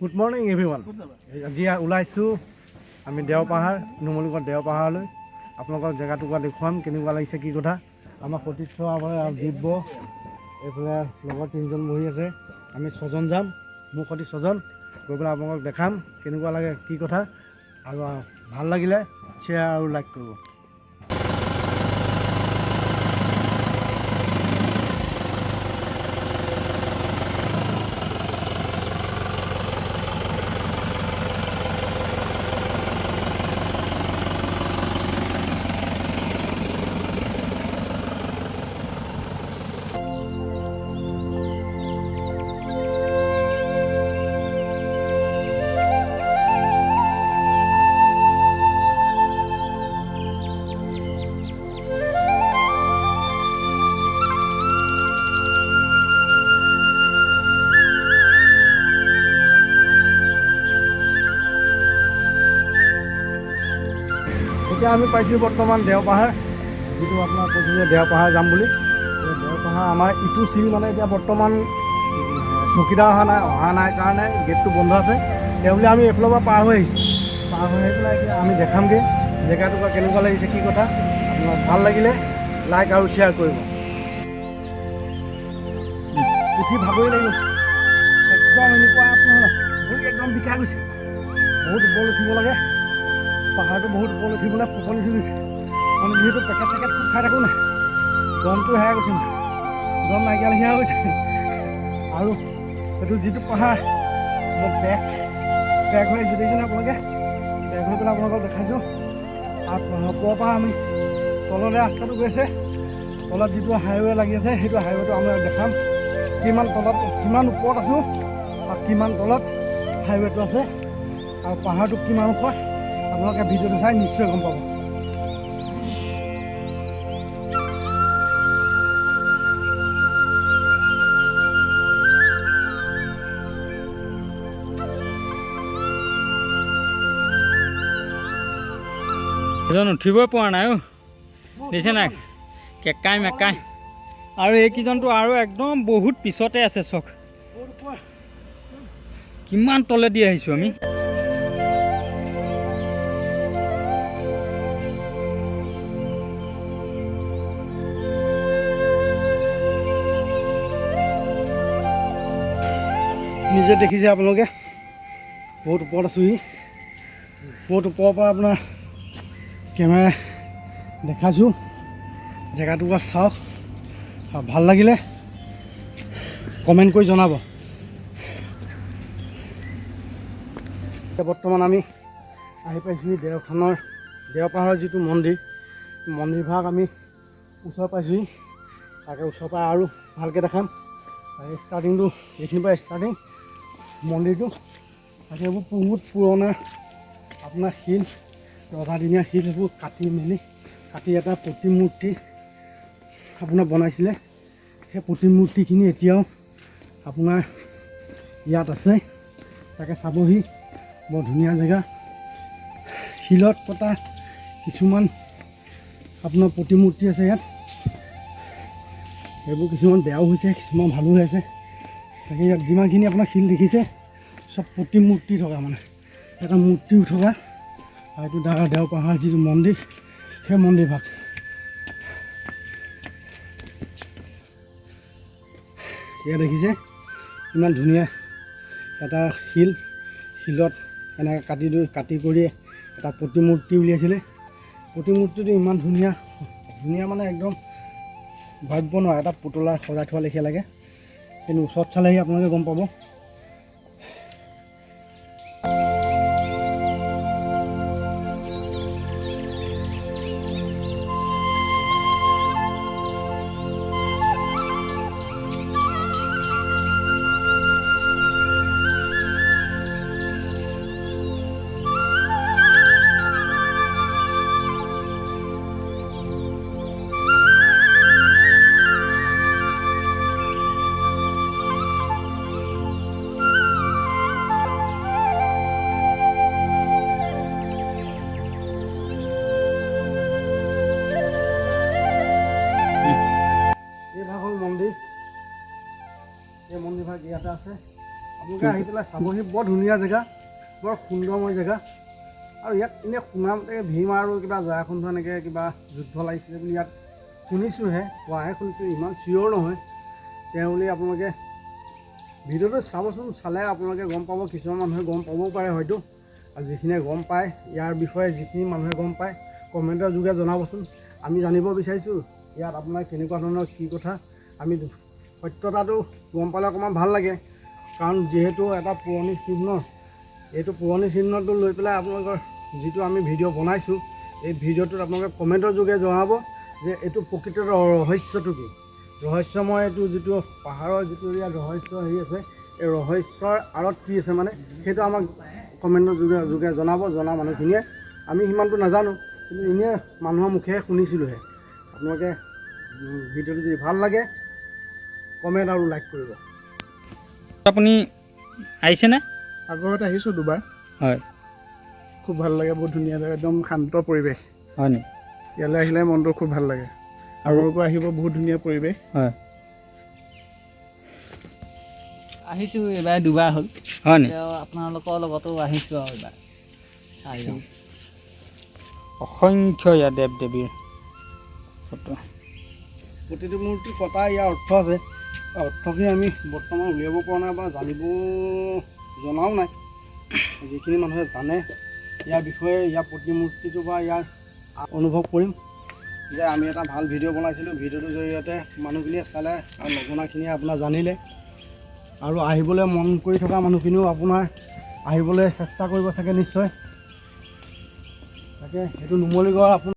Good morning everyone. আজি ওলাইছোঁ আমি দেওপাহাৰ, নুমলীগড় দেওপাহাৰলৈ। আপোনালোকক জেগাটুকুৰা দেখুৱাম কেনেকুৱা লাগিছে কি কথা। আমাৰ সতীৰ্থ দিব্য, এইফালে লগৰ 3জন বহি আছে। আমি 6জন যাম, মোৰ সৈতে 6জন গৈ পেলাই আপোনালোকক দেখাম কেনেকুৱা লাগে কি কথা। আৰু ভাল লাগিলে শ্বেয়াৰ আৰু লাইক কৰিব। এতিয়া আমি পাইছোঁ বৰ্তমান দেওপাহাৰ, যিটো আপোনাক কৈছোঁ যে দেওপাহাৰ যাম বুলি। দেওপাহাৰ আমাৰ ইটো চিৰি মানে এতিয়া বৰ্তমান চকীদাৰ অহা নাই কাৰণে গেটটো বন্ধ আছে। তেওঁ বুলি আমি এইফালৰ পৰা পাৰ হৈ আহিছোঁ। পাৰ হৈ আহি পেলাই এতিয়া আমি দেখামগৈ জেগাটুকুৰা কেনেকুৱা লাগিছে কি কথা। আপোনাক ভাল লাগিলে লাইক আৰু শ্বেয়াৰ কৰিব। উঠি ভাগৰি লাগি গৈছে একদম, এনেকুৱা নহয় ভৰি একদম বিষাই গৈছে। বহুত ওপৰত উঠিব লাগে, পাহাৰটো বহুত ওপৰত উঠিবলৈ পকল উঠি গৈছে। মানে যিহেতু পেকেট খুব খাই থাকোঁ নাই, দমটো হেৰাই গৈছে, দম নাইকিয়া লেখীয়া হৈ গৈছে। আৰু এইটো যিটো পাহাৰ মই পেক হৈ আহিছোঁ, দেখিছেনে আপোনালোকে? পেক হৈ পেলাই আপোনালোকক দেখাইছোঁ। আৰু ওপৰৰ পৰা আমি তললৈ ৰাস্তাটো গৈছে, তলত যিটো হাইৱে লাগি আছে সেইটো হাইৱেটো আমি দেখাম কিমান তলত, কিমান ওপৰত আছোঁ আৰু কিমান তলত হাইৱেটো আছে আৰু পাহাৰটো কিমান ওখ। আপোনালোকে ভিডিঅ'টো চাই নিশ্চয় গম পাব। এজন উঠিবই পৰা নাই অ', দেখিছে নাই? কেকাই মেকাই। আৰু এইকেইজনটো আৰু একদম বহুত পিছতে আছে। চক কিমান তলেদি আহিছোঁ আমি। নিজে দেখিছে আপোনালোকে, বহুত ওপৰত আছোঁহি। বহুত ওপৰৰ পৰা আপোনাৰ কেমেৰা দেখাইছোঁ। জেগাটুকুৰা চাওক আৰু ভাল লাগিলে কমেণ্ট কৰি জনাব। বৰ্তমান আমি আহি পাইছোঁহি দেওপাহাৰৰ যিটো মন্দিৰভাগ আমি ওচৰ পাইছোঁহি। তাকে ওচৰৰ পৰা আৰু ভালকৈ দেখাম। ষ্টাৰ্টিংটো এইখিনিৰ পৰা ষ্টাৰ্টিং মন্দিৰটো। তাকে এইবোৰ বহুত পুৰণা আপোনাৰ শিল, ৰজাদিনীয়া শিল, সেইবোৰ কাটি এটা প্ৰতিমূৰ্তি আপোনাৰ বনাইছিলে। সেই প্ৰতিমূৰ্তিখিনি এতিয়াও আপোনাৰ ইয়াত আছে। তাকে চাবহি, বৰ ধুনীয়া জেগা। শিলত কটা কিছুমান আপোনাৰ প্ৰতিমূৰ্তি আছে ইয়াত। এইবোৰ কিছুমান বেয়াও হৈছে, কিছুমান ভালো হৈ আছে। তাকে ইয়াত যিমানখিনি আপোনাৰ শিল দেখিছে চব প্ৰতিমূৰ্তি থকা, মানে এটা মূৰ্তিও থকা। আৰু এইটো দেওপাহাৰ যিটো মন্দিৰ, সেই মন্দিৰভাগ। এয়া দেখিছে ইমান ধুনীয়া এটা শিলত এনেকৈ কাটি কৰি এটা প্ৰতিমূৰ্তি উলিয়াইছিলে। প্ৰতিমূৰ্তিটো ইমান ধুনীয়া মানে একদম ভাবিব নোৱাৰে, এটা পুতলা সজাই থোৱা লেখীয়া লাগে। কিন্তু ওচৰত চালেহি আপোনালোকে গম পাব। আপোনালোকে আহি পেলাই চাবহি, বৰ ধুনীয়া জেগা, বৰ সুন্দৰময় জেগা। আৰু ইয়াত এনেই শুনামতে ভীম আৰু কিবা জয়াখুণ্ড এনেকৈ কিবা যুদ্ধ লাগিছিলে বুলি ইয়াত শুনিছোঁহে, কোৱাহে শুনিছোঁ, ইমান চিয়'ৰ নহয়। তেওঁ বুলি আপোনালোকে ভিডিঅ'টো চাবচোন, চালে আপোনালোকে গম পাব। কিছুমান মানুহে গম পাবও পাৰে হয়তো, আৰু যিখিনিয়ে গম পায় ইয়াৰ বিষয়ে, যিখিনি মানুহে গম পায় কমেণ্টৰ যোগে জনাবচোন। আমি জানিব বিচাৰিছোঁ ইয়াত আপোনাৰ কেনেকুৱা ধৰণৰ কি কথা। আমি সত্যতাটো গম পালে অকণমান ভাল লাগে, কাৰণ যিহেতু এটা পুৰণি চিহ্ন, এইটো পুৰণি চিহ্নটো লৈ পেলাই আপোনালোকৰ যিটো আমি ভিডিঅ' বনাইছোঁ, এই ভিডিঅ'টোত আপোনালোকে কমেণ্টৰ যোগে জনাব যে এইটো প্ৰকৃত ৰহস্যটো কি, ৰহস্যময় এইটো যিটো পাহাৰৰ যিটো ইয়াত ৰহস্য হেৰি আছে, এই ৰহস্যৰ আঁৰত কি আছে মানে সেইটো আমাক কমেণ্টৰ যোগে জনাব। জনা মানুহখিনিয়ে, আমি সিমানটো নাজানো, কিন্তু এনেই মানুহৰ মুখেৰে শুনিছিলোঁহে। আপোনালোকে ভিডিঅ'টো যদি ভাল লাগে কমেণ্ট আৰু লাইক কৰিব। আপুনি আহিছেনে? আগত আহিছোঁ দুবাৰ, হয়। খুব ভাল লাগে, বহুত ধুনীয়া জেগা, একদম শান্ত পৰিৱেশ। হয় নি? ইয়ালৈ আহিলে মনটো খুব ভাল লাগে। আপোনালোকো আহিব, বহুত ধুনীয়া পৰিৱেশ। হয়। আহিছোঁ এইবাৰ দুবাৰ হ'ল। হয় নি? আপোনালোকৰ লগতো আহিছোঁ আৰু এইবাৰ চাই যাওঁ। অসংখ্য ইয়াত দেৱ দেৱীৰ ফটো। প্ৰতিটো মূৰ্তি কটা ইয়াৰ অৰ্থ আছে, অৰ্থখিনি আমি বৰ্তমান উলিয়াব পৰা নাই বা জানিব জনাও নাই। যিখিনি মানুহে জানে ইয়াৰ বিষয়ে, ইয়াৰ প্ৰতিমূৰ্তিটো বা ইয়াৰ অনুভৱ কৰিম যে আমি এটা ভাল ভিডিঅ' বনাইছিলোঁ, ভিডিঅ'টোৰ জৰিয়তে মানুহখিনিয়ে চালে আৰু নজনাখিনিয়ে আপোনাৰ জানিলে, আৰু আহিবলৈ মন কৰি থকা মানুহখিনিও আপোনাৰ আহিবলৈ চেষ্টা কৰিব চাগে নিশ্চয়। তাকে সেইটো নুমলীগড় আপোনাৰ